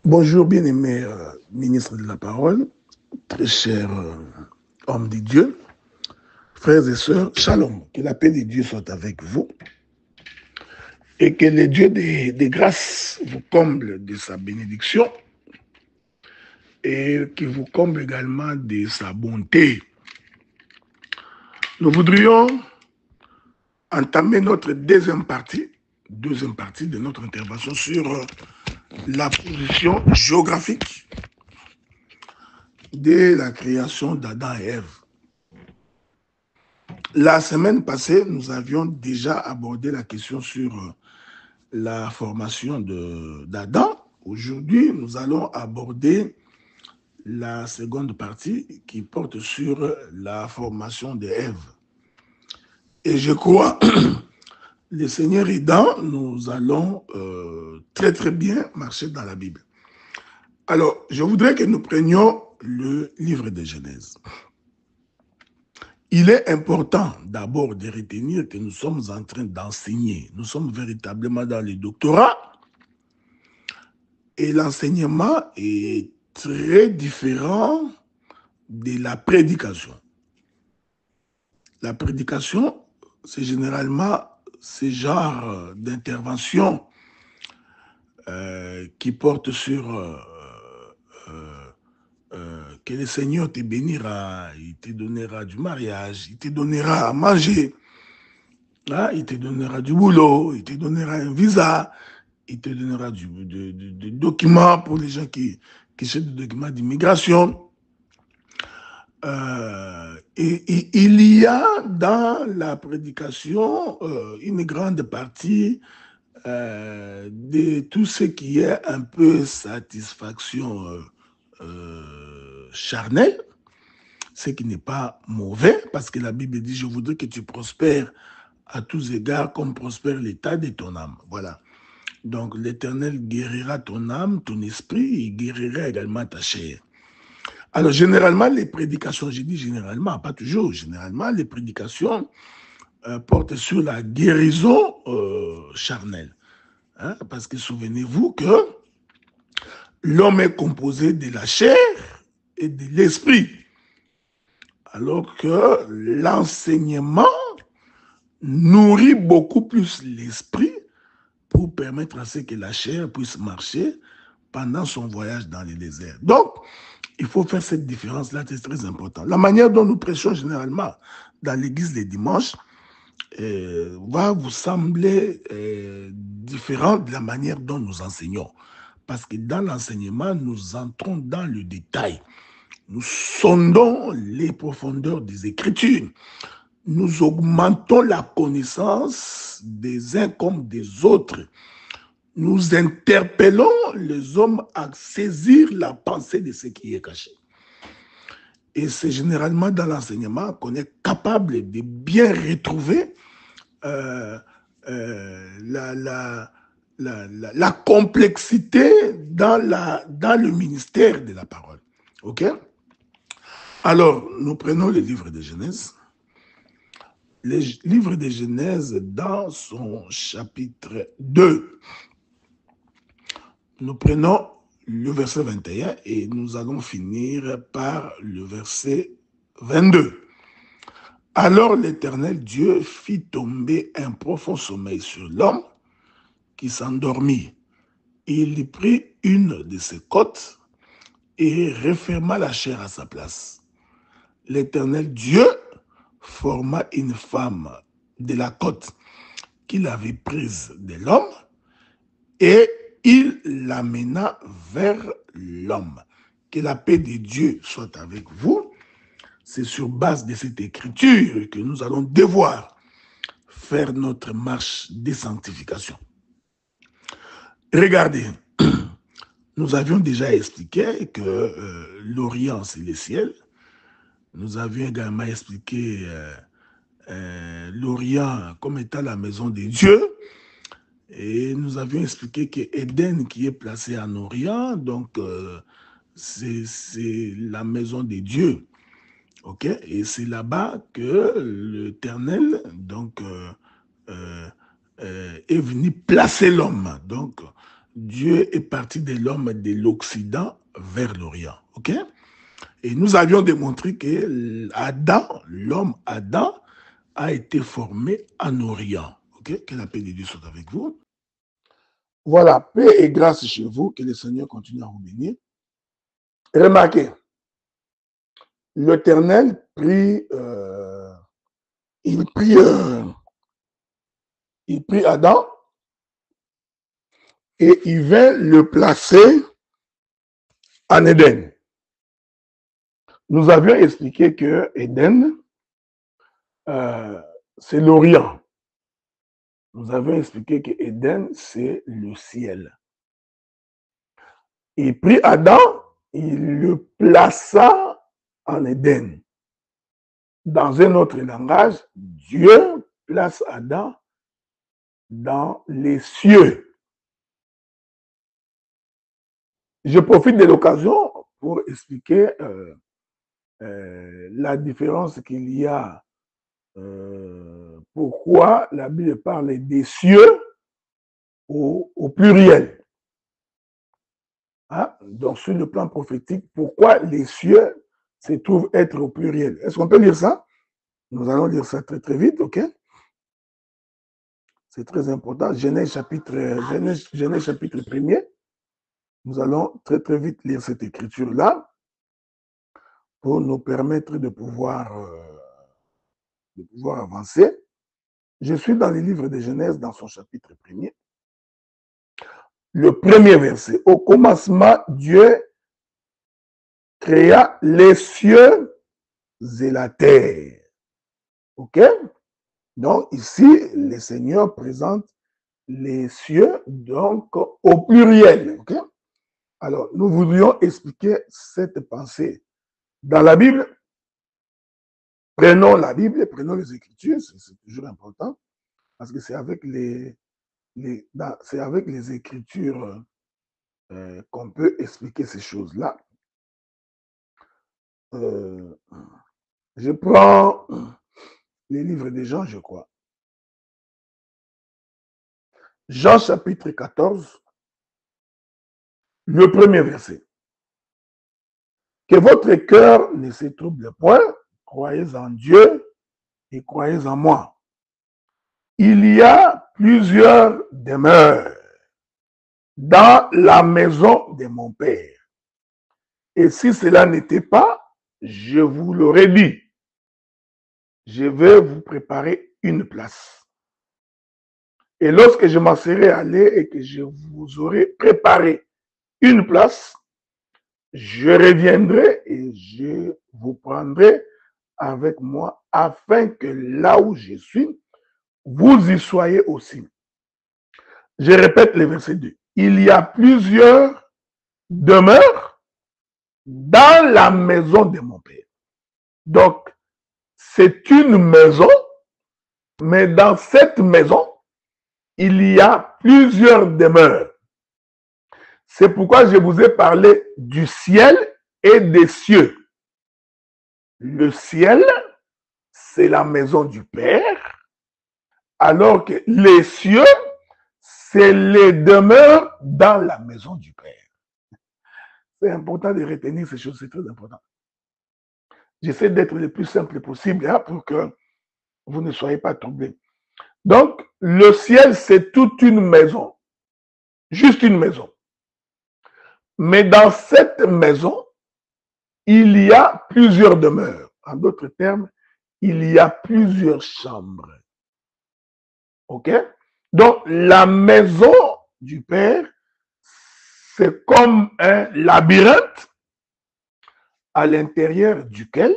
Bonjour, bien-aimé ministre de la Parole, très cher homme de Dieu, frères et sœurs, shalom, que la paix de Dieu soit avec vous et que le Dieu des grâces vous comble de sa bénédiction et qu'il vous comble également de sa bonté. Nous voudrions entamer notre deuxième partie de notre intervention sur la position géographique de la création d'Adam et Ève. La semaine passée, nous avions déjà abordé la question sur la formation d'Adam. Aujourd'hui, nous allons aborder la seconde partie qui porte sur la formation d'Ève. Et je crois, le Seigneur aidant, nous allons très très bien marcher dans la Bible. Alors, je voudrais que nous prenions le livre de Genèse. Il est important d'abord de retenir que nous sommes en train d'enseigner. Nous sommes véritablement dans le doctorat et l'enseignement est très différent de la prédication. La prédication, c'est généralement ce genre d'intervention qui porte sur que le Seigneur te bénira, il te donnera du mariage, il te donnera à manger, hein, il te donnera du boulot, il te donnera un visa, il te donnera des documents pour les gens qui cherchent des documents d'immigration. Et il y a dans la prédication une grande partie de tout ce qui est un peu satisfaction charnel, ce qui n'est pas mauvais, parce que la Bible dit « Je voudrais que tu prospères à tous égards comme prospère l'état de ton âme. » Voilà. Donc, l'Éternel guérira ton âme, ton esprit, et guérira également ta chair. Alors, généralement, les prédications, j'ai dit généralement, pas toujours, généralement, les prédications portent sur la guérison charnelle. Hein, parce que souvenez-vous que l'homme est composé de la chair et de l'esprit. Alors que l'enseignement nourrit beaucoup plus l'esprit pour permettre à ce que la chair puisse marcher pendant son voyage dans le désert. Donc, il faut faire cette différence-là, c'est très important. La manière dont nous prêchons généralement dans l'église les dimanches va vous sembler différente de la manière dont nous enseignons. Parce que dans l'enseignement, nous entrons dans le détail. Nous sondons les profondeurs des Écritures. Nous augmentons la connaissance des uns comme des autres. Nous interpellons les hommes à saisir la pensée de ce qui est caché. Et c'est généralement dans l'enseignement qu'on est capable de bien retrouver la complexité dans le ministère de la parole. OK? Alors, nous prenons le livre de Genèse. Le livre de Genèse, dans son chapitre 2, nous prenons le verset 21 et nous allons finir par le verset 22. Alors l'Éternel Dieu fit tomber un profond sommeil sur l'homme qui s'endormit. Il prit une de ses côtes et referma la chair à sa place. L'Éternel Dieu forma une femme de la côte qu'il avait prise de l'homme et il l'amena vers l'homme. Que la paix de Dieu soit avec vous. C'est sur base de cette écriture que nous allons devoir faire notre marche de sanctification. Regardez, nous avions déjà expliqué que l'Orient, c'est le ciel. Nous avions également expliqué l'Orient comme étant la maison de Dieu. Et nous avions expliqué que Éden qui est placé en Orient, donc c'est la maison de Dieu. Ok? Et c'est là-bas que l'Éternel donc est venu placer l'homme. Donc Dieu est parti de l'homme de l'Occident vers l'Orient. Ok? Et nous avions démontré que Adam, l'homme Adam, a été formé en Orient. Ok? Que la paix de Dieu soit avec vous. Voilà, paix et grâce chez vous, que le Seigneur continue à vous bénir. Remarquez, l'Éternel il prit Adam et il vint le placer en Éden. Nous avions expliqué que Éden, c'est l'Orient. Nous avions expliqué que Éden, c'est le ciel. Il prit Adam, il le plaça en Éden. Dans un autre langage, Dieu place Adam dans les cieux. Je profite de l'occasion pour expliquer la différence qu'il y a. Pourquoi la Bible parle des cieux au pluriel. Hein? Donc, sur le plan prophétique, pourquoi les cieux se trouvent être au pluriel? Est-ce qu'on peut lire ça? Nous allons lire ça très très vite, ok? C'est très important. Genèse chapitre 1er. Nous allons très très vite lire cette écriture-là pour nous permettre de pouvoir avancer. Je suis dans les livres de Genèse, dans son chapitre 1er. Le premier verset. Au commencement, Dieu créa les cieux et la terre. OK? Donc, ici, le Seigneur présente les cieux, donc, au pluriel. OK? Alors, nous voudrions expliquer cette pensée. Dans la Bible, prenons la Bible, prenons les Écritures, c'est toujours important, parce que c'est avec les Écritures qu'on peut expliquer ces choses-là. Je prends les livres de Jean, je crois. Jean chapitre 14, le premier verset. Que votre cœur ne se trouble point, croyez en Dieu et croyez en moi. Il y a plusieurs demeures dans la maison de mon Père. Et si cela n'était pas, je vous l'aurais dit. Je vais vous préparer une place. Et lorsque je m'en serai allé et que je vous aurai préparé une place, je reviendrai et je vous prendrai avec moi afin que là où je suis, vous y soyez aussi. Je répète le verset 2. Il y a plusieurs demeures dans la maison de mon Père. Donc, c'est une maison, mais dans cette maison, il y a plusieurs demeures. C'est pourquoi je vous ai parlé du ciel et des cieux. Le ciel, c'est la maison du Père, alors que les cieux, c'est les demeures dans la maison du Père. C'est important de retenir ces choses, c'est très important. J'essaie d'être le plus simple possible hein, pour que vous ne soyez pas troublés. Donc, le ciel, c'est toute une maison. Juste une maison. Mais dans cette maison, il y a plusieurs demeures. En d'autres termes, il y a plusieurs chambres. OK? Donc, la maison du Père, c'est comme un labyrinthe à l'intérieur duquel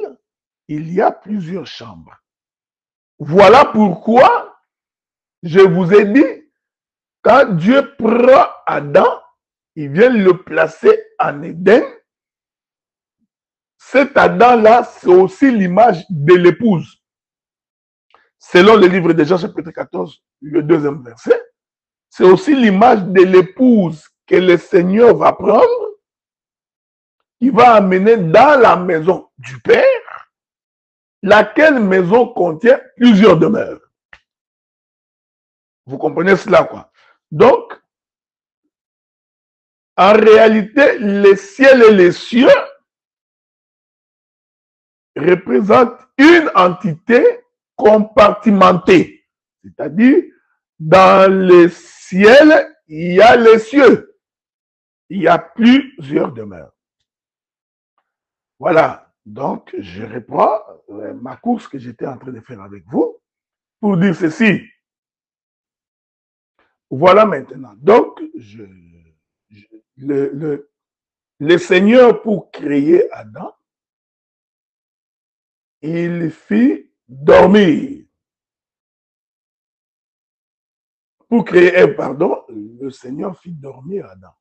il y a plusieurs chambres. Voilà pourquoi je vous ai dit, quand Dieu prend Adam, il vient le placer en Éden. Cet Adam-là, c'est aussi l'image de l'épouse. Selon le livre de Jean, chapitre 14, le 2e verset, c'est aussi l'image de l'épouse que le Seigneur va prendre, il va amener dans la maison du Père, laquelle maison contient plusieurs demeures. Vous comprenez cela, quoi? Donc, En réalité, les ciels et les cieux représentent une entité compartimentée. C'est-à-dire, dans les ciels, il y a les cieux. Il y a plusieurs demeures. Voilà. Donc, je reprends ma course que j'étais en train de faire avec vous pour dire ceci. Voilà maintenant. Donc, le Seigneur, pour créer Adam, il fit dormir. Pour créer Ève, pardon, le Seigneur fit dormir Adam.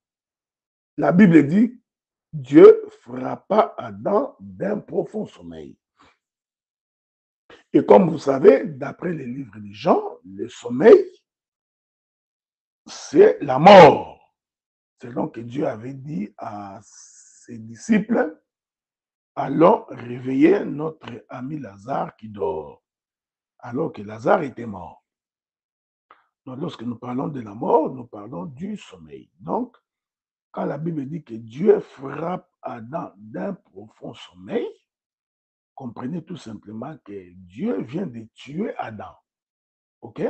La Bible dit, Dieu frappa Adam d'un profond sommeil. Et comme vous savez, d'après les livres de Jean, le sommeil, c'est la mort. C'est donc que Dieu avait dit à ses disciples, allons réveiller notre ami Lazare qui dort, alors que Lazare était mort. Donc, lorsque nous parlons de la mort, nous parlons du sommeil. Donc, quand la Bible dit que Dieu frappe Adam d'un profond sommeil, comprenez tout simplement que Dieu vient de tuer Adam. OK?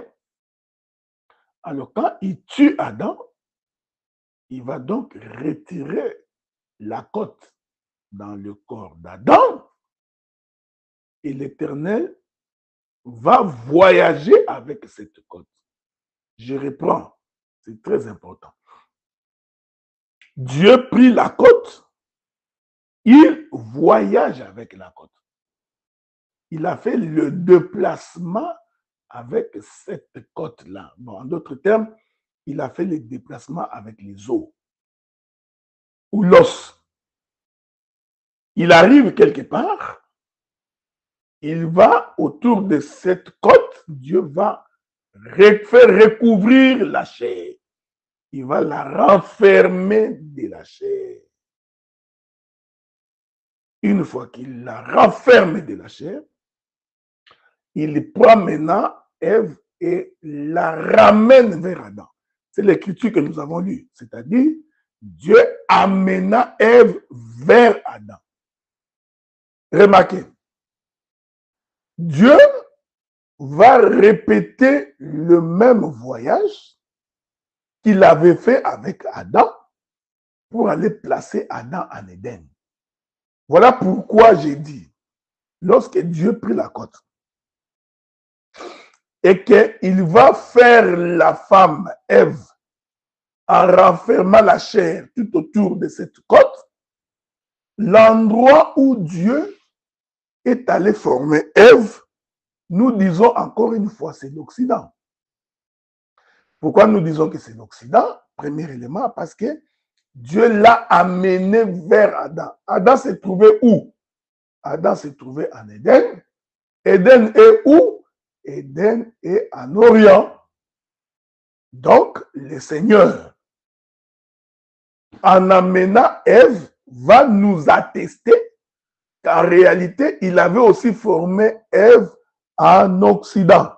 Alors, quand il tue Adam, il va donc retirer la côte dans le corps d'Adam et l'Éternel va voyager avec cette côte. Je reprends, c'est très important. Dieu prit la côte, il voyage avec la côte. Il a fait le déplacement avec cette côte-là. Bon, en d'autres termes, il a fait le déplacement avec les os ou l'os. Il arrive quelque part, il va autour de cette côte, Dieu va faire recouvrir la chair. Il va la renfermer de la chair. Une fois qu'il la renferme de la chair, il prend maintenant Ève et la ramène vers Adam. C'est l'écriture que nous avons lue. C'est-à-dire, Dieu amena Ève vers Adam. Remarquez, Dieu va répéter le même voyage qu'il avait fait avec Adam pour aller placer Adam en Éden. Voilà pourquoi j'ai dit, lorsque Dieu prit la côte et qu'il va faire la femme Ève en renfermant la chair tout autour de cette côte, l'endroit où Dieu est allé former Ève, nous disons encore une fois, c'est l'Occident. Pourquoi nous disons que c'est l'Occident? Premier élément, parce que Dieu l'a amené vers Adam. Adam s'est trouvé où? Adam s'est trouvé en Éden. Éden est où? Éden est en Orient. Donc, le Seigneur, en amenant Ève, va nous attester qu'en réalité, il avait aussi formé Ève en Occident.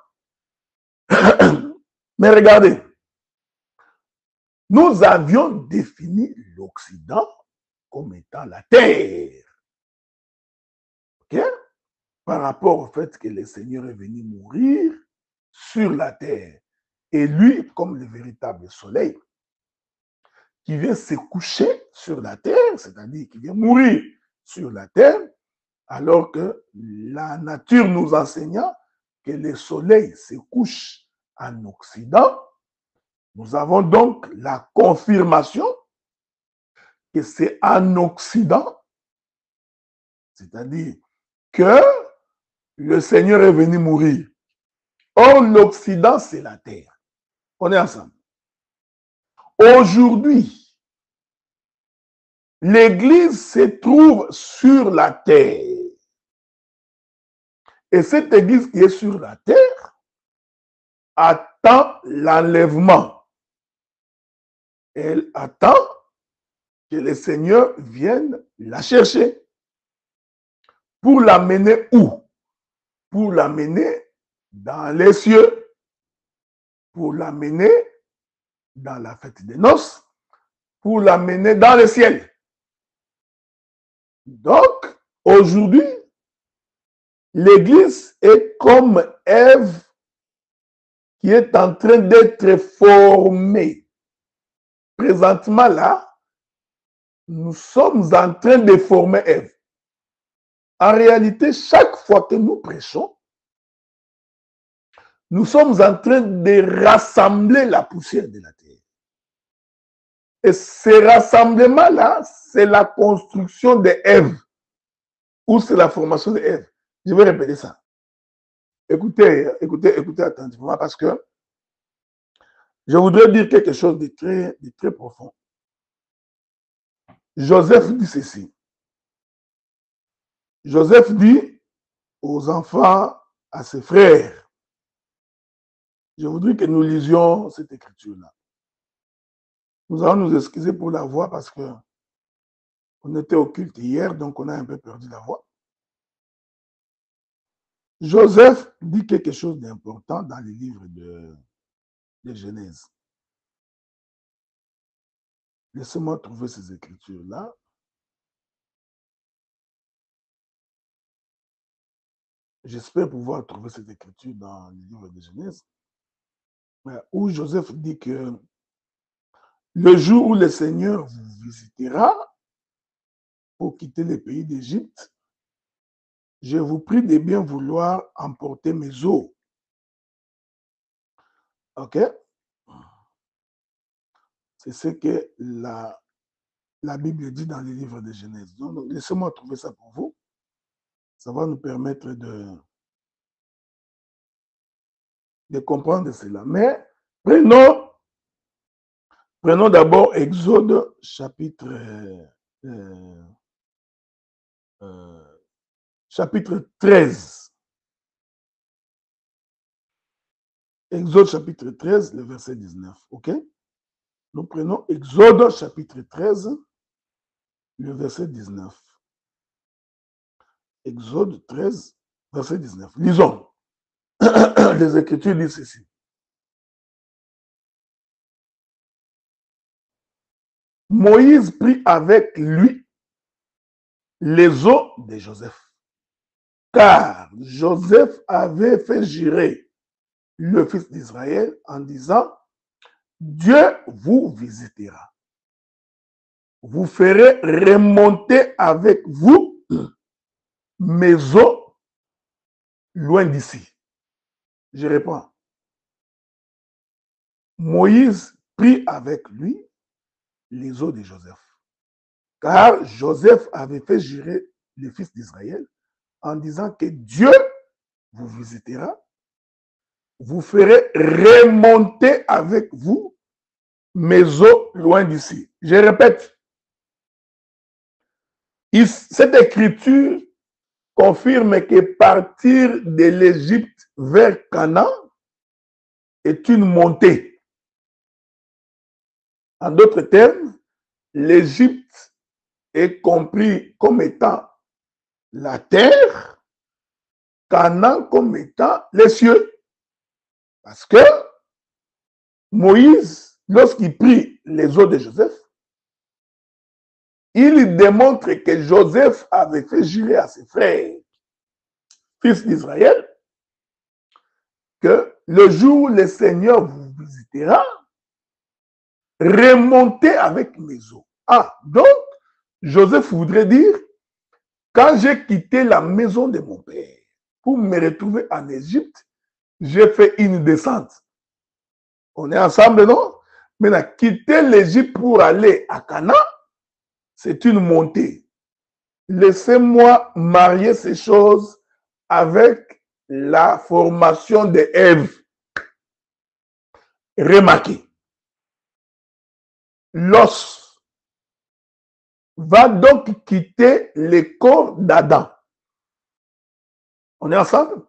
Mais regardez, nous avions défini l'Occident comme étant la terre. OK? Par rapport au fait que le Seigneur est venu mourir sur la terre. Et lui, comme le véritable soleil, qui vient se coucher sur la terre, c'est-à-dire qui vient mourir sur la terre, alors que la nature nous enseignant que le soleil se couche en Occident, nous avons donc la confirmation que c'est en Occident, c'est-à-dire que le Seigneur est venu mourir. Or, l'Occident, c'est la terre. On est ensemble. Aujourd'hui, l'Église se trouve sur la terre. Et cette Église qui est sur la terre attend l'enlèvement. Elle attend que le Seigneur vienne la chercher. Pour l'amener où? Pour l'amener dans les cieux. Pour l'amener dans la fête des noces. pour l'amener dans le ciel. Donc, aujourd'hui, l'Église est comme Ève qui est en train d'être formée. Présentement là, nous sommes en train de former Ève. En réalité, chaque fois que nous prêchons, nous sommes en train de rassembler la poussière de la terre. Et ce rassemblement-là, c'est la construction de Ève, ou c'est la formation de Ève. Je vais répéter ça. Écoutez attentivement, parce que je voudrais dire quelque chose de très profond. Joseph dit ceci. Joseph dit aux enfants, à ses frères, je voudrais que nous lisions cette écriture-là. Nous allons nous excuser pour la voix parce que on était au culte hier, donc on a un peu perdu la voix. Joseph dit quelque chose d'important dans les livres de Genèse. Laissez-moi trouver ces écritures-là. J'espère pouvoir trouver cette écriture dans les livres de Genèse, où Joseph dit que le jour où le Seigneur vous visitera pour quitter le pays d'Égypte, je vous prie de bien vouloir emporter mes eaux. OK? C'est ce que la Bible dit dans les livres de Genèse. Donc, laissez-moi trouver ça pour vous. Ça va nous permettre de comprendre cela. Mais prenons d'abord Exode chapitre 13. Exode chapitre 13, le verset 19. OK? Nous prenons Exode chapitre 13, le verset 19. Exode 13, verset 19. Lisons. Les Écritures disent ceci. Moïse prit avec lui les os de Joseph, car Joseph avait fait jurer le fils d'Israël en disant, Dieu vous visitera. Vous ferez remonter avec vous mes os loin d'ici. Je réponds. Moïse prit avec lui les os de Joseph, car Joseph avait fait jurer le fils d'Israël en disant que Dieu vous visitera, vous ferez remonter avec vous mes os loin d'ici. Je répète, cette écriture confirme que partir de l'Égypte vers Canaan est une montée. En d'autres termes, l'Égypte est compris comme étant la terre, Canaan comme étant les cieux. Parce que Moïse, lorsqu'il prit les os de Joseph, il démontre que Joseph avait fait jurer à ses frères, fils d'Israël, que le jour où le Seigneur vous visitera, remontez avec mes os. Ah, donc, Joseph voudrait dire, quand j'ai quitté la maison de mon père pour me retrouver en Égypte, j'ai fait une descente. On est ensemble, non? Maintenant, quitter l'Égypte pour aller à Canaan, c'est une montée. Laissez-moi marier ces choses avec la formation de Ève. Remarquez, l'os va donc quitter le corps d'Adam. On est ensemble?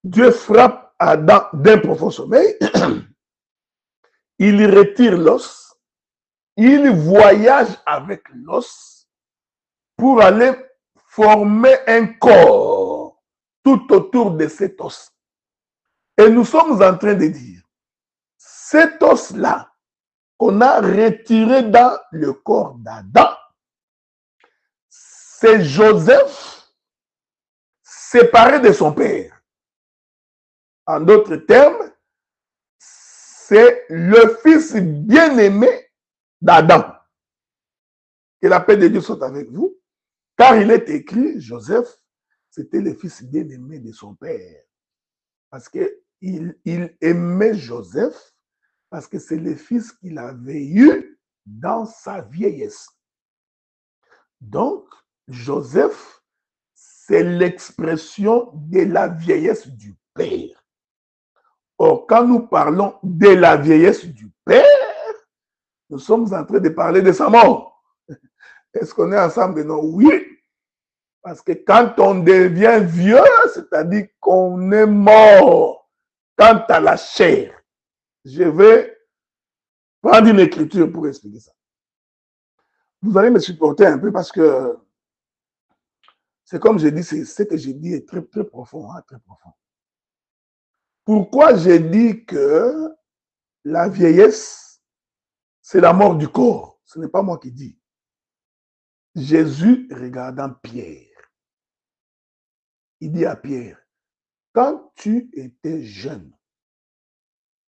Dieu frappe Adam d'un profond sommeil. Il retire l'os. Il voyage avec l'os pour aller former un corps tout autour de cet os. Et nous sommes en train de dire, cet os-là qu'on a retiré dans le corps d'Adam, c'est Joseph séparé de son père. En d'autres termes, c'est le fils bien-aimé d'Adam. Que la paix de Dieu soit avec vous. Car il est écrit, Joseph, c'était le fils bien-aimé de son père. Parce qu'il aimait Joseph, parce que c'est le fils qu'il avait eu dans sa vieillesse. Donc, Joseph, c'est l'expression de la vieillesse du père. Or, quand nous parlons de la vieillesse du père, nous sommes en train de parler de sa mort. Est-ce qu'on est ensemble? Non, oui. Parce que quand on devient vieux, c'est-à-dire qu'on est mort quant à la chair. Je vais prendre une écriture pour expliquer ça. Vous allez me supporter un peu parce que c'est comme je dis, ce que je dis est très, très profond, hein, très profond. Pourquoi j'ai dit que la vieillesse, c'est la mort du corps? Ce n'est pas moi qui dis. Jésus, regardant Pierre, il dit à Pierre, quand tu étais jeune,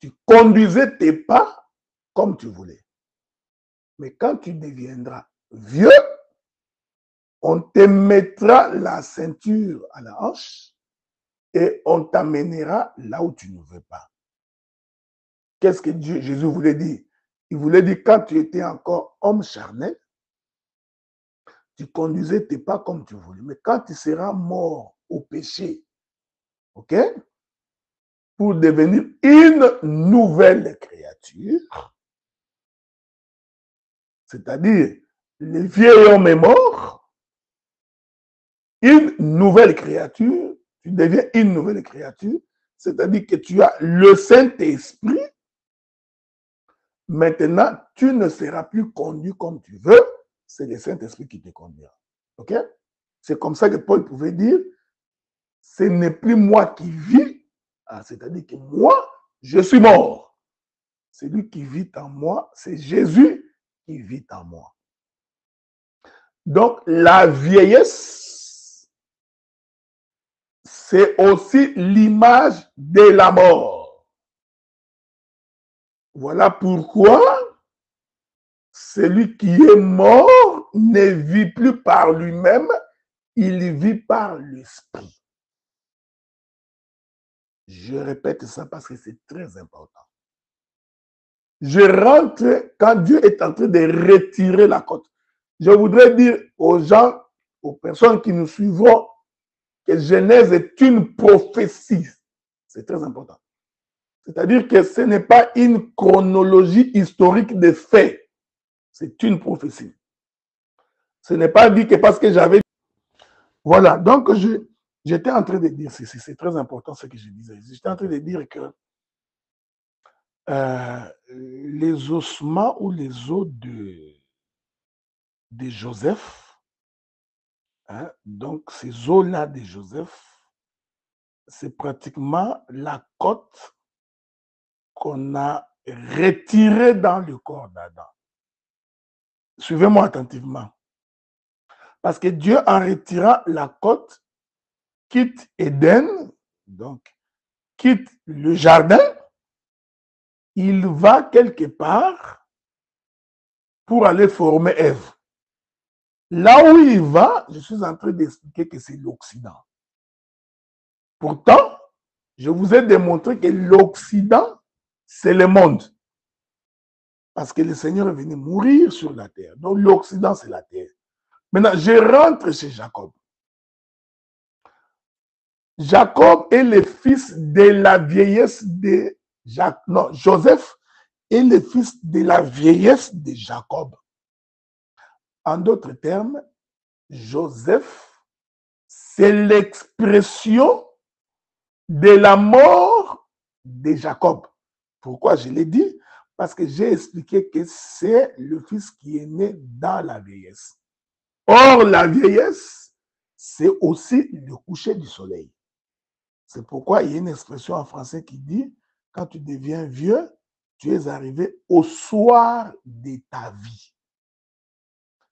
tu conduisais tes pas comme tu voulais. Mais quand tu deviendras vieux, on te mettra la ceinture à la hanche et on t'amènera là où tu ne veux pas. Qu'est-ce que Jésus voulait dire? Il voulait dire, quand tu étais encore homme charnel, tu conduisais tes pas comme tu voulais. Mais quand tu seras mort au péché, ok, pour devenir une nouvelle créature, c'est-à-dire le vieil homme est mort, une nouvelle créature, tu deviens une nouvelle créature, c'est-à-dire que tu as le Saint-Esprit. Maintenant, tu ne seras plus conduit comme tu veux, c'est le Saint-Esprit qui te conduira. Ok? C'est comme ça que Paul pouvait dire, ce n'est plus moi qui vis, c'est-à-dire que moi, je suis mort. Celui qui vit en moi, c'est Jésus qui vit en moi. Donc, la vieillesse, c'est aussi l'image de la mort. Voilà pourquoi celui qui est mort ne vit plus par lui-même, il vit par l'esprit. Je répète ça parce que c'est très important. Je rentre quand Dieu est en train de retirer la côte. Je voudrais dire aux gens, aux personnes qui nous suivront, que Genèse est une prophétie. C'est très important. C'est-à-dire que ce n'est pas une chronologie historique des faits. C'est une prophétie. Ce n'est pas dit que parce que j'avais... Voilà, donc j'étais en train de dire, c'est très important ce que je disais. J'étais en train de dire que les ossements ou les os de Joseph, hein, donc ces os-là de Joseph, c'est pratiquement la côte qu'on a retirée dans le corps d'Adam. Suivez-moi attentivement. Parce que Dieu, en retirant la côte, quitte Éden, donc quitte le jardin, il va quelque part pour aller former Ève. Là où il va, je suis en train d'expliquer que c'est l'Occident. Pourtant, je vous ai démontré que l'Occident, c'est le monde. Parce que le Seigneur est venu mourir sur la terre. Donc l'Occident, c'est la terre. Maintenant, je rentre chez Jacob. Jacob est le fils de la vieillesse de Jacques. Non, Joseph est le fils de la vieillesse de Jacob. En d'autres termes, Joseph, c'est l'expression de la mort de Jacob. Pourquoi je l'ai dit? Parce que j'ai expliqué que c'est le fils qui est né dans la vieillesse. Or, la vieillesse, c'est aussi le coucher du soleil. C'est pourquoi il y a une expression en français qui dit, quand tu deviens vieux, tu es arrivé au soir de ta vie.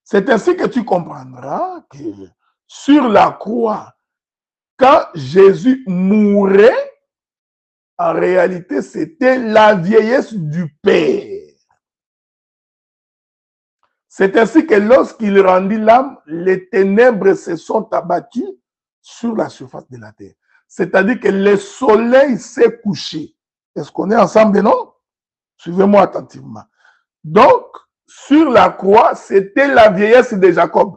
C'est ainsi que tu comprendras que sur la croix, quand Jésus mourait, en réalité, c'était la vieillesse du Père. C'est ainsi que lorsqu'il rendit l'âme, les ténèbres se sont abattues sur la surface de la terre. C'est-à-dire que le soleil s'est couché. Est-ce qu'on est ensemble, non? Suivez-moi attentivement. Donc, sur la croix, c'était la vieillesse de Jacob.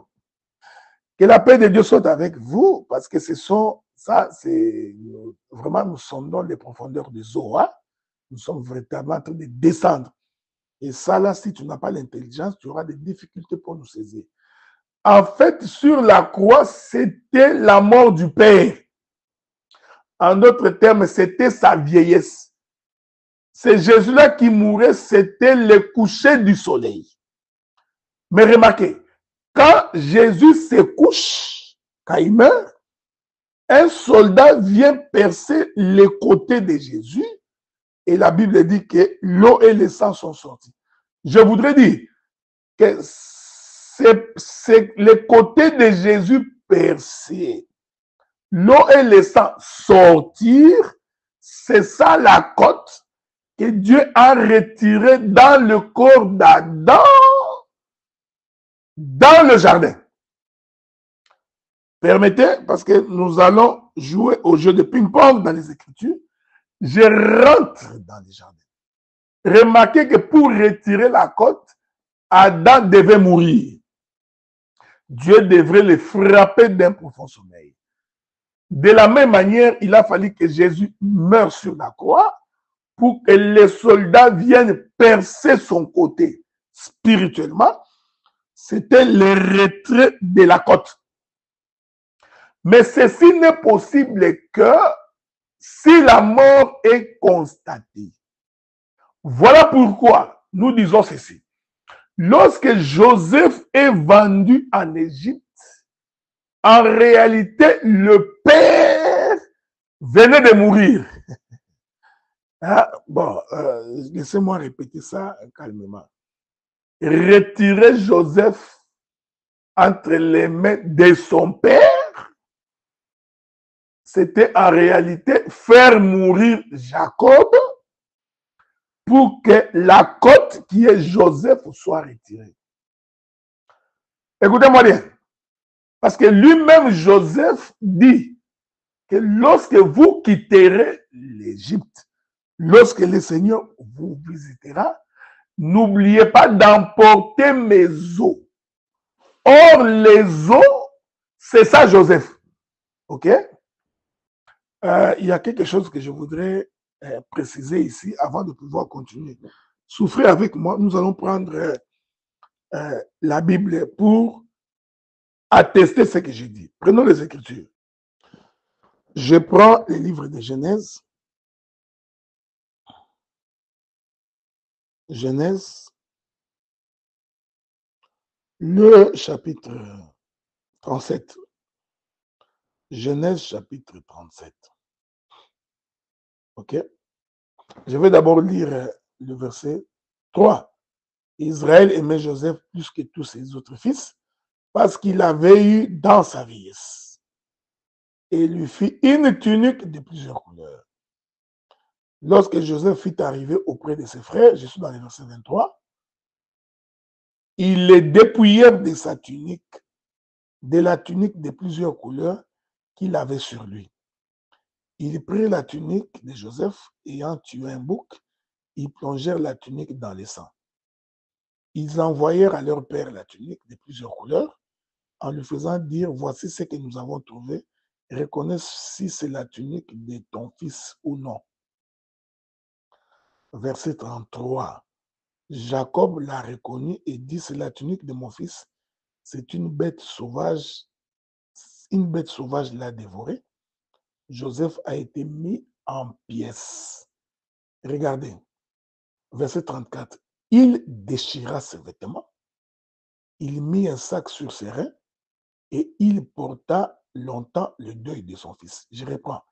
Que la paix de Dieu soit avec vous, parce que ce sont, ça, c'est vraiment, nous sommes dans les profondeurs de Zohar. Nous sommes véritablement en train de descendre. Et ça, là, si tu n'as pas l'intelligence, tu auras des difficultés pour nous saisir. En fait, sur la croix, c'était la mort du Père. En d'autres termes, c'était sa vieillesse. C'est Jésus-là qui mourait, c'était le coucher du soleil. Mais remarquez, quand Jésus se couche, quand il meurt, un soldat vient percer les côtés de Jésus et la Bible dit que l'eau et le sang sont sortis. Je voudrais dire que c'est les côtés de Jésus percés. L'eau et le sang sortir, c'est ça la côte que Dieu a retirée dans le corps d'Adam, dans le jardin. Permettez, parce que nous allons jouer au jeu de ping-pong dans les Écritures. Je rentre dans le jardin. Remarquez que pour retirer la côte, Adam devait mourir. Dieu devrait le frapper d'un profond sommeil. De la même manière, il a fallu que Jésus meure sur la croix pour que les soldats viennent percer son côté spirituellement. C'était le retrait de la côte. Mais ceci n'est possible que si la mort est constatée. Voilà pourquoi nous disons ceci. Lorsque Joseph est vendu en Égypte, en réalité, le père venait de mourir. Ah, bon, laissez-moi répéter ça calmement. Retirer Joseph entre les mains de son père, c'était en réalité faire mourir Jacob pour que la côte qui est Joseph soit retirée. Écoutez-moi bien. Parce que lui-même, Joseph, dit que lorsque vous quitterez l'Égypte, lorsque le Seigneur vous visitera, n'oubliez pas d'emporter mes os. Or, les os, c'est ça Joseph. OK? Il y a quelque chose que je voudrais préciser ici avant de pouvoir continuer. Souffrez avec moi, nous allons prendre la Bible pour attester ce que j'ai dit. Prenons les Écritures. Je prends les livres de Genèse. Genèse, le chapitre 37. Genèse, chapitre 37. OK? Je vais d'abord lire le verset 3. Israël aimait Joseph plus que tous ses autres fils parce qu'il avait eu dans sa vieillesse et lui fit une tunique de plusieurs couleurs. Lorsque Joseph fut arrivé auprès de ses frères, je suis dans le verset 23, ils les dépouillèrent de sa tunique, de la tunique de plusieurs couleurs qu'il avait sur lui. Ils prirent la tunique de Joseph, ayant tué un bouc, ils plongèrent la tunique dans le sang. Ils envoyèrent à leur père la tunique de plusieurs couleurs, en lui faisant dire, voici ce que nous avons trouvé, reconnais si c'est la tunique de ton fils ou non. Verset 33. Jacob l'a reconnu et dit, c'est la tunique de mon fils, c'est une bête sauvage l'a dévorée. Joseph a été mis en pièces. Regardez, verset 34. Il déchira ses vêtements, il mit un sac sur ses reins et il porta longtemps le deuil de son fils. Je reprends.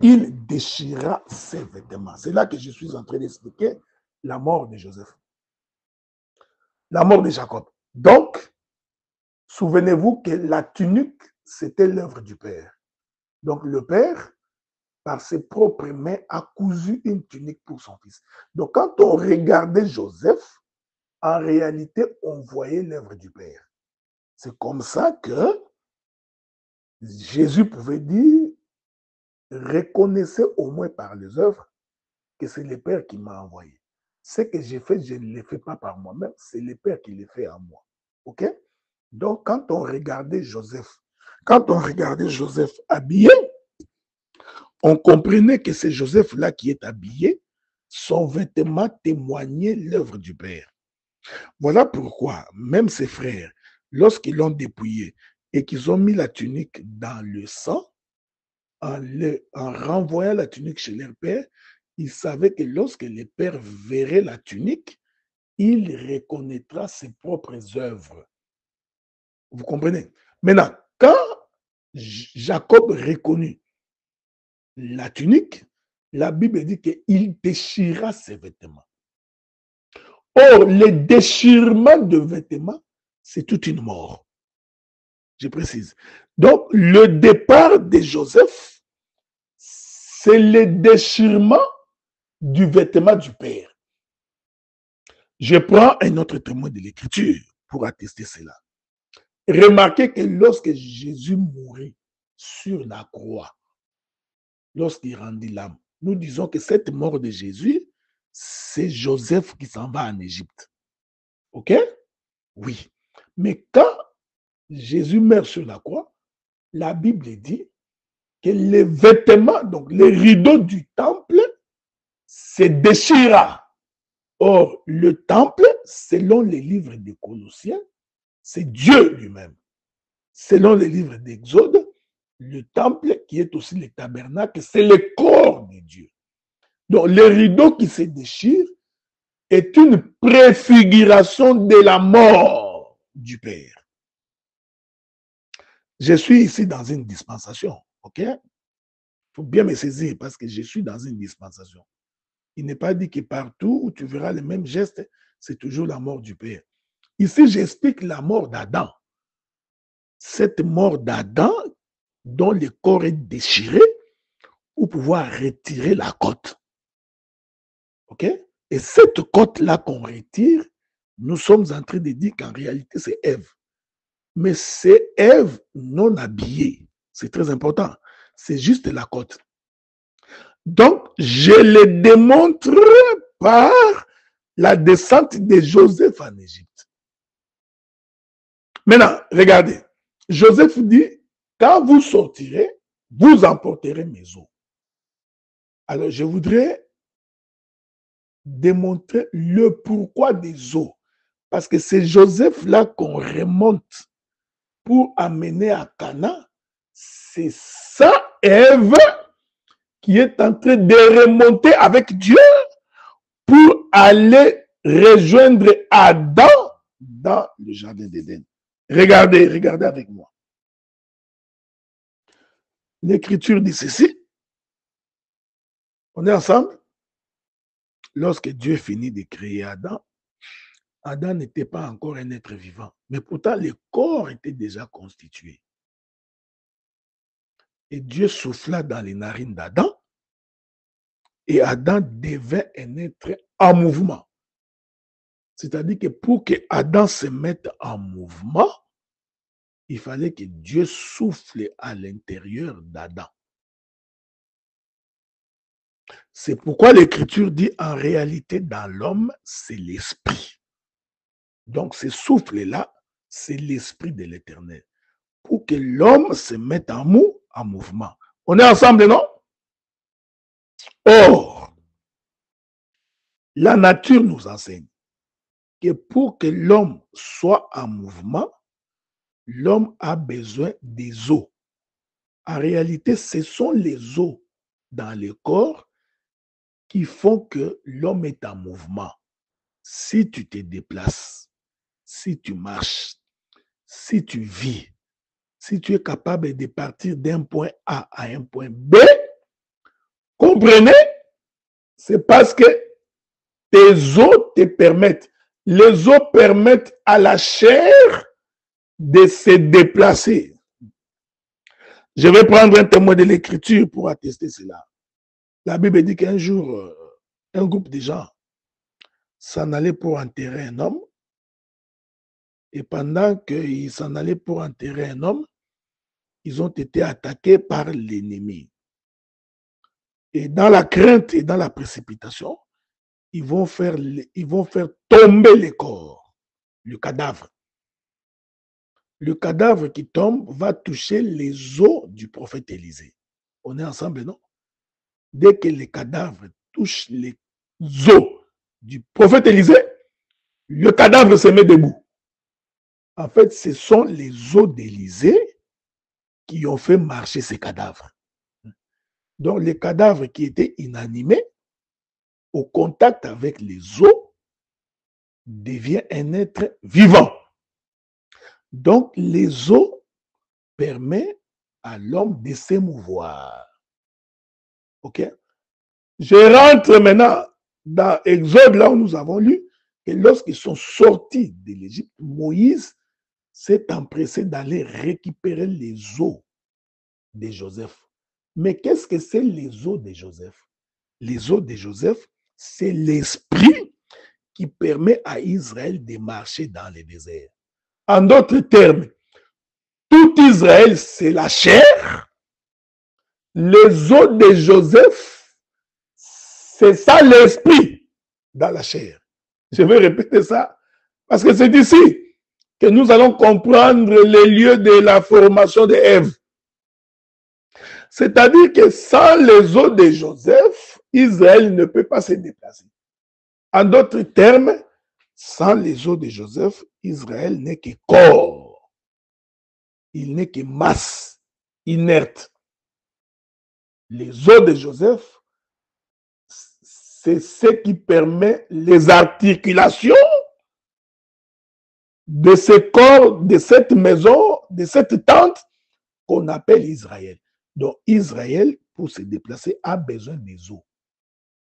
Il déchira ses vêtements. C'est là que je suis en train d'expliquer La mort de Joseph. La mort de Jacob. Donc, souvenez-vous que la tunique, c'était l'œuvre du Père. Donc, le Père, par ses propres mains, a cousu une tunique pour son fils. Donc, quand on regardait Joseph, en réalité, on voyait l'œuvre du Père. C'est comme ça que Jésus pouvait dire, reconnaissez au moins par les œuvres que c'est le Père qui m'a envoyé. Ce que j'ai fait, je ne le fais pas par moi-même, c'est le Père qui le fait en moi. OK? Donc, quand on regardait Joseph habillé, on comprenait que c'est Joseph-là qui est habillé, son vêtement témoignait l'œuvre du Père. Voilà pourquoi, même ses frères, lorsqu'ils l'ont dépouillé et qu'ils ont mis la tunique dans le sang, en renvoyant la tunique chez leur père, ils savaient que lorsque le père verrait la tunique, il reconnaîtra ses propres œuvres. Vous comprenez? Maintenant, quand Jacob reconnut la tunique, la Bible dit qu'il déchira ses vêtements. Or, le déchirement de vêtements, c'est toute une mort. Je précise. Donc, le départ de Joseph, c'est le déchirement du vêtement du Père. Je prends un autre témoin de l'Écriture pour attester cela. Remarquez que lorsque Jésus mourit sur la croix, lorsqu'il rendit l'âme, nous disons que cette mort de Jésus, c'est Joseph qui s'en va en Égypte. OK? Oui. Mais quand Jésus meurt sur la croix, la Bible dit que les vêtements, donc les rideaux du temple, se déchirent. Or, le temple, selon les livres des Colossiens, c'est Dieu lui-même. Selon les livres d'Exode, le temple, qui est aussi le tabernacle, c'est le corps de Dieu. Donc, le rideau qui se déchire est une préfiguration de la mort du Père. Je suis ici dans une dispensation, ok? Il faut bien me saisir parce que je suis dans une dispensation. Il n'est pas dit que partout où tu verras les mêmes gestes, c'est toujours la mort du Père. Ici, j'explique la mort d'Adam. Cette mort d'Adam dont le corps est déchiré pour pouvoir retirer la côte. OK? Et cette côte-là qu'on retire, nous sommes en train de dire qu'en réalité, c'est Ève. Mais c'est Ève non habillée. C'est très important. C'est juste la côte. Donc, je le démontre par la descente de Joseph en Égypte. Maintenant, regardez. Joseph dit, quand vous sortirez, vous emporterez mes os. Alors, je voudrais démontrer le pourquoi des os. Parce que c'est Joseph-là qu'on remonte pour amener à Canaan. C'est ça, Ève, qui est en train de remonter avec Dieu pour aller rejoindre Adam dans le jardin d'Éden. Regardez, regardez avec moi. L'Écriture dit ceci. On est ensemble? Lorsque Dieu finit de créer Adam, Adam n'était pas encore un être vivant, mais pourtant le corps était déjà constitué. Et Dieu souffla dans les narines d'Adam, et Adam devint un être en mouvement. C'est-à-dire que pour que Adam se mette en mouvement, il fallait que Dieu souffle à l'intérieur d'Adam. C'est pourquoi l'Écriture dit en réalité dans l'homme, c'est l'esprit. Donc ce souffle-là, c'est l'esprit de l'Éternel. Pour que l'homme se mette en mouvement. On est ensemble, non? Or, la nature nous enseigne que pour que l'homme soit en mouvement, l'homme a besoin des os. En réalité, ce sont les os dans le corps qui font que l'homme est en mouvement. Si tu te déplaces, si tu marches, si tu vis, si tu es capable de partir d'un point A à un point B, comprenez, c'est parce que tes os te permettent. Les os permettent à la chair de se déplacer. Je vais prendre un témoin de l'Écriture pour attester cela. La Bible dit qu'un jour, un groupe de gens s'en allait pour enterrer un homme. Et pendant qu'ils s'en allaient pour enterrer un homme, ils ont été attaqués par l'ennemi. Et dans la crainte et dans la précipitation, ils vont faire tomber le corps, le cadavre. Le cadavre qui tombe va toucher les os du prophète Élisée. On est ensemble, non? Dès que le cadavre touche les os du prophète Élisée, le cadavre se met debout. En fait, ce sont les os d'Élisée qui ont fait marcher ces cadavres. Donc, les cadavres qui étaient inanimés, au contact avec les os, devient un être vivant. Donc, les os permettent à l'homme de s'émouvoir. Ok? Je rentre maintenant dans Exode, là où nous avons lu que lorsqu'ils sont sortis de l'Égypte, Moïse s'est empressé d'aller récupérer les os de Joseph. Mais qu'est-ce que c'est les os de Joseph? Les os de Joseph, c'est l'esprit qui permet à Israël de marcher dans le désert. En d'autres termes, tout Israël, c'est la chair. Les os de Joseph, c'est ça l'esprit dans la chair. Je vais répéter ça parce que c'est ici que nous allons comprendre les lieux de la formation de Ève. C'est-à-dire que sans les os de Joseph, Israël ne peut pas se déplacer. En d'autres termes, sans les os de Joseph, Israël n'est que corps. Il n'est que masse inerte. Les os de Joseph, c'est ce qui permet les articulations de ce corps, de cette maison, de cette tente qu'on appelle Israël. Donc Israël, pour se déplacer, a besoin des os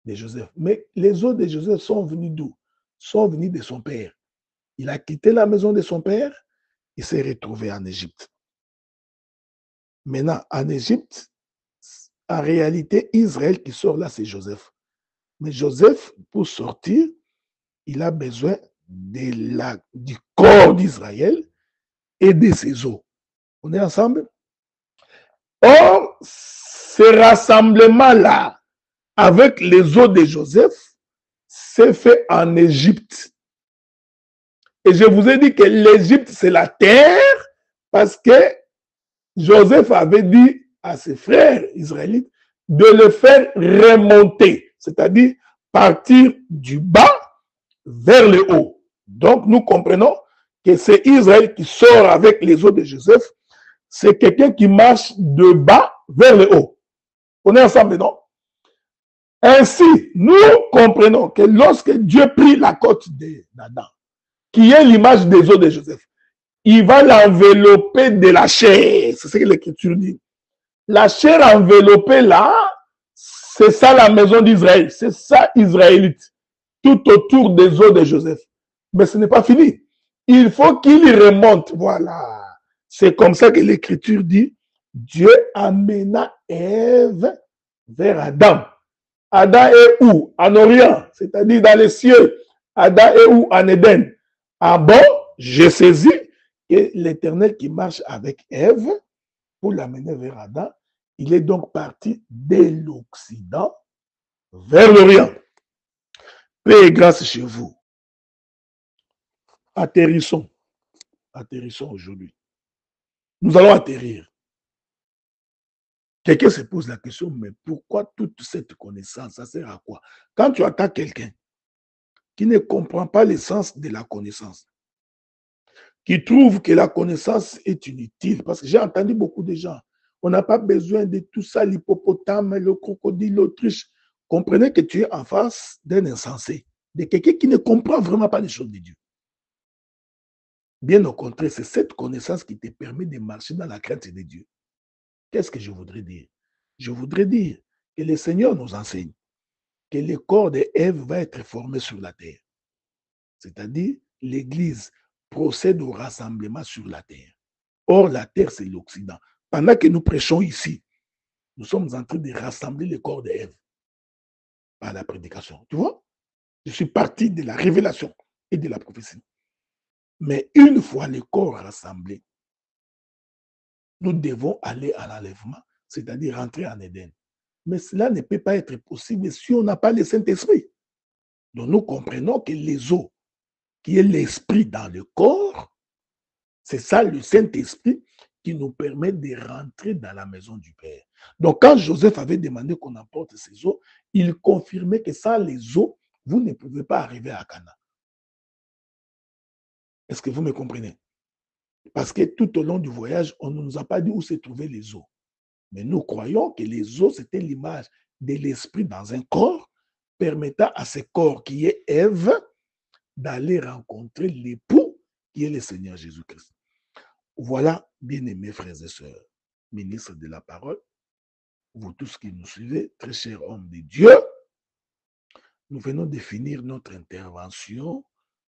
de Joseph. Mais les os de Joseph sont venus d'où? Sont venus de son père. Il a quitté la maison de son père, il s'est retrouvé en Égypte. Maintenant, en Égypte, en réalité, Israël qui sort là, c'est Joseph. Mais Joseph, pour sortir, il a besoin du corps d'Israël et de ses os. On est ensemble? Or, ce rassemblement-là, avec les os de Joseph, s'est fait en Égypte. Et je vous ai dit que l'Égypte, c'est la terre, parce que Joseph avait dit à ses frères israélites de le faire remonter, c'est-à-dire partir du bas vers le haut. Donc, nous comprenons que c'est Israël qui sort avec les os de Joseph. C'est quelqu'un qui marche de bas vers le haut. On est ensemble, non? Ainsi, nous comprenons que lorsque Dieu prit la côte d'Adam, qui est l'image des os de Joseph, il va l'envelopper de la chair. C'est ce que l'Écriture dit. La chair enveloppée là, c'est ça la maison d'Israël. C'est ça Israélite. Tout autour des os de Joseph. Mais ce n'est pas fini. Il faut qu'il remonte. Voilà. C'est comme ça que l'Écriture dit, Dieu amena Ève vers Adam. Adam est où? En Orient, c'est-à-dire dans les cieux. Adam est où? En Éden. Ah bon, j'ai saisi que l'Éternel qui marche avec Ève pour l'amener vers Adam, il est donc parti de l'Occident vers l'Orient. Paix et grâce chez vous. Atterrissons. Atterrissons aujourd'hui. Nous allons atterrir. Quelqu'un se pose la question, mais pourquoi toute cette connaissance? Ça sert à quoi? Quand tu attaques quelqu'un qui ne comprend pas l'essence de la connaissance, qui trouve que la connaissance est inutile, parce que j'ai entendu beaucoup de gens, on n'a pas besoin de tout ça, l'hippopotame, le crocodile, l'autruche. Comprenez que tu es en face d'un insensé, de quelqu'un qui ne comprend vraiment pas les choses de Dieu. Bien au contraire, c'est cette connaissance qui te permet de marcher dans la crainte de Dieu. Qu'est-ce que je voudrais dire? Je voudrais dire que le Seigneur nous enseigne que le corps d'Ève va être formé sur la terre. C'est-à-dire, l'Église procède au rassemblement sur la terre. Or, la terre, c'est l'Occident. Pendant que nous prêchons ici, nous sommes en train de rassembler le corps d'Ève par la prédication. Tu vois? Je suis parti de la révélation et de la prophétie. Mais une fois le corps rassemblé, nous devons aller à l'enlèvement, c'est-à-dire rentrer en Éden. Mais cela ne peut pas être possible si on n'a pas le Saint-Esprit. Donc nous comprenons que les eaux, qui est l'esprit dans le corps, c'est ça le Saint-Esprit qui nous permet de rentrer dans la maison du Père. Donc quand Joseph avait demandé qu'on apporte ces eaux, il confirmait que sans les eaux, vous ne pouvez pas arriver à Canaan. Est-ce que vous me comprenez? Parce que tout au long du voyage, on ne nous a pas dit où se trouvaient les eaux. Mais nous croyons que les eaux, c'était l'image de l'esprit dans un corps, permettant à ce corps qui est Ève d'aller rencontrer l'époux qui est le Seigneur Jésus-Christ. Voilà, bien-aimés frères et sœurs, ministres de la parole, vous tous qui nous suivez, très chers hommes de Dieu, nous venons de finir notre intervention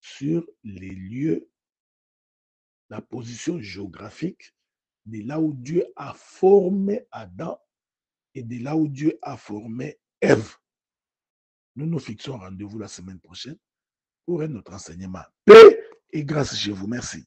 sur les lieux, la position géographique de là où Dieu a formé Adam et de là où Dieu a formé Ève. Nous nous fixons rendez-vous la semaine prochaine pour un autre enseignement. Paix et grâce chez vous. Merci.